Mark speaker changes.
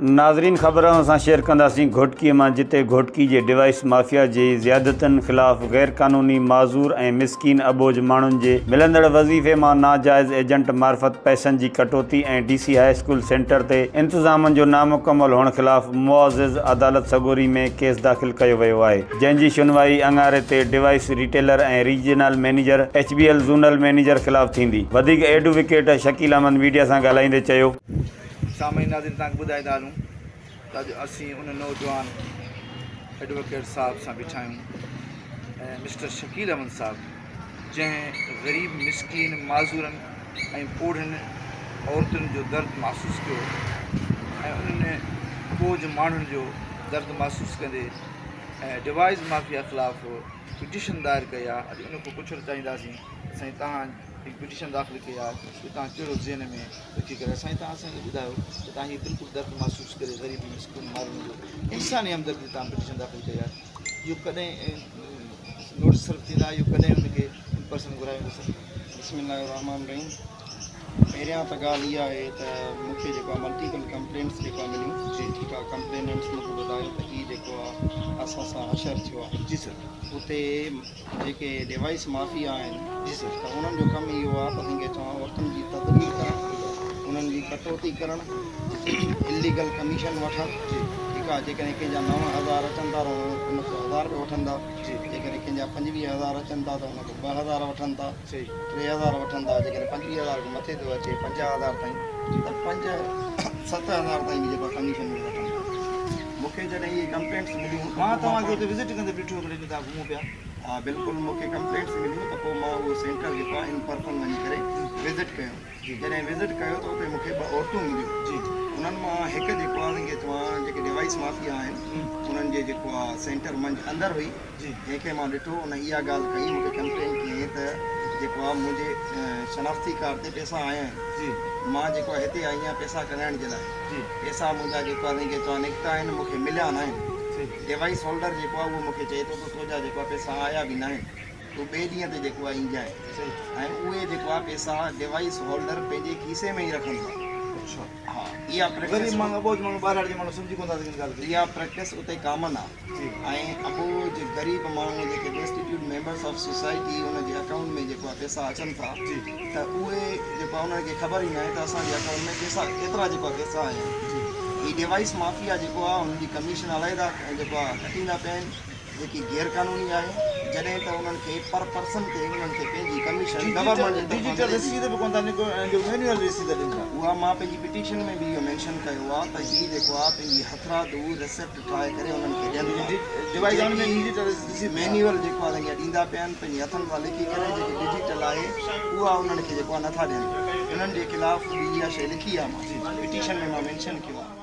Speaker 1: नाज़रीन ख़बर सां शेयर कंदासीं घोटकीअ मां, जिते घोटकी जे डिवाइस माफ़िया जी ज़ियादतनि ख़िलाफ़ गैर क़ानूनी माज़ूर ऐं मिसकीन अबोज माण्हुनि जे मिलंदड़ वज़ीफ़े मां नाजाइज़ एजेंट मार्फत पैसनि जी कटौती ऐं DC हाई स्कूल सेंटर ते इंतज़ामनि जो नामुकमल हुअण ख़िलाफ़ मुआज़िज़ अदालत सगोरी में केस दाख़िल कयो वियो आहे, जंहिं जी सुनवाई अंगारे ते डिवाइस रिटेलर ऐं regional manager HBL zonal manager ख़िलाफ़ थींदी। वधीक एडवोकेट शकील अहमद मीडिया सां ॻाल्हाईंदे चयो,
Speaker 2: सामने नाज़रीन तव्हांखे ॿुधाईंदा हलूं त अॼु असीं उन नौजवान एडवोकेट साहब सां बीठा आहियूं ऐं मिस्टर शकील अहमद साहब, जंहिं ग़रीब मिसकीन माज़ूरनि ऐं बूढ़नि औरतुनि जो दर्द महसूसु कयो ऐं उन्हनि बोझ माण्हुनि जो दर्द महसूसु कंदे ऐं डिवाइस माफ़िया ख़िलाफ़ पिटीशन दायर कई आहे। अॼु उन खां पुछणु चाहींदासीं साईं तव्हां हिकु पिटीशन दाख़िल कई आहे कि तव्हां कहिड़ो ज़हन में रखी करे साईं तव्हां असांखे ॿुधायो त तव्हां हीअ बिल्कुलु दर्द महसूसु करे ग़रीब मिसकीन माण्हुनि जो इंसानी हमदर्दी तव्हां पिटीशन दाख़िल कई आहे, इहो कॾहिं नोटिस सर्व थींदा, इहो कॾहिं उनखे इन पर्सन घुरायो वेंदो?
Speaker 3: बिस्मिल्लाहिर्रहमानिर्रहीम। पहिरियां त ॻाल्हि इहा आहे त मूंखे जेको आहे मल्टीपल कंप्लेंट्स जेको मिलियूं, जी ठीकु आहे, कंप्लेनेंट्स मूंखे ॿुधायो त हीअ जेको आहे असां सां हशर थियो आहे।
Speaker 2: जी सर।
Speaker 3: उते जेके डिवाइस माफ़िया आहिनि,
Speaker 2: जी सर,
Speaker 3: त उन्हनि जो कमु इहो आहे त कंहिंखे चवां वक़्तनि जी तदबीर करणु, उन्हनि जी कटौती करणु, इलीगल कमीशन वठणु, ठीकु आहे, जेकॾहिं कंहिंजा 9,000 अचनि था त उन खां 1,000 रुपया वठनि था, जेकॾहिं कंहिंजा 25,000 अचनि था त उन खां 2,000 वठनि था, 3,000 वठनि था, जेकॾहिं 25,000 खां मथे थो अचे 50,000 ताईं त 5-7,000 ताईं बि जेको आहे कमीशन में वठनि था। मूंखे जॾहिं इहे कंप्लेंट्स मिलियूं,
Speaker 2: मां तव्हांखे हुते विज़िट कंदे ॾिठो कॾहिं तव्हां घुमो पिया?
Speaker 3: हा बिल्कुलु, मूंखे कंप्लेंट्स मिलियूं त पोइ मां उहो सेंटर जेको आहे इन पर्सन वञी करे विज़िट कयो। जॾहिं विज़िट कयो त उते मूंखे 2 औरतूं मिलियूं। जी, उन्हनि मां हिकु जेको आहे कंहिंखे चवां जेके डिवाइस माफ़िया आहिनि उन्हनि जे जेको आहे सेंटर मंझि अंदरि हुई। जी, जंहिंखे मां ॾिठो उन इहा ॻाल्हि कई, मूंखे कंप्लेन कई त जेको आहे मुंहिंजे शनाख़्ती कार्ड ते पैसा आया आहिनि। जी, मां जेको आहे हिते आई आहियां पैसा कढाइण जे लाइ। जी, पैसा मुंहिंजा जेको आहे कंहिंखे चवां निकिता आहिनि, मूंखे मिलिया न आहिनि। डिवाइस होल्डर जेको आहे उहो मूंखे चए थो त तुंहिंजा जेको आहे पैसा आया बि न आहिनि, तूं ॿिए ॾींहं ते जेको आहे ईंजांइ। ऐं उहे जेको आहे पैसा डिवाइस होल्डर पंहिंजे खीसे में ई रखनि था। अच्छा, हा, इहा
Speaker 2: ग़रीब माण्हू अबोज माण्हू ॿाहिरि जे माण्हू सम्झी कोन था सघनि ॻाल्हि।
Speaker 3: इहा प्रैक्टिस उते कॉमन आहे। ऐं अबोज ग़रीब माण्हू जेके डेस्टिट्यूट मेंबर्स ऑफ सोसाइटी उनजे अकाउंट में जेको आहे पैसा अचनि था, त उहे जेको आहे उन्हनि खे ख़बर ई न आहे त असांजे अकाउंट में पैसा केतिरा जेको आहे पैसा आया आहिनि। हीअ डिवाइस माफ़िया जेको आहे उनजी कमीशन अलॻि जेको आहे कटींदा पिया आहिनि, जेकी गैर क़ानूनी आहे, जॾहिं त उन्हनि खे पर पर्सन ते उन्हनि खे पंहिंजी कमीशन गवर्नमेंट
Speaker 2: डिजिटल रसीद बि कोन था मैनुअल रसीद ॾियनि था।
Speaker 3: उहा मां पंहिंजी पिटीशन में बि इहो मैंशन कयो आहे त हीअ जेको आहे पंहिंजी हथरादू रिसेप्ट ठाहे करे उन्हनि खे ॾियनि मैनुअल जेको आहे ॾींदा पिया आहिनि, पंहिंजे हथनि सां लिखी करे जेकी डिजिटल आहे उहा उन्हनि खे जेको आहे नथा ॾियनि। उन्हनि जे ख़िलाफ़ बि इहा शइ लिखी आहे, मां पिटीशन में मां मैंशन कयो आहे।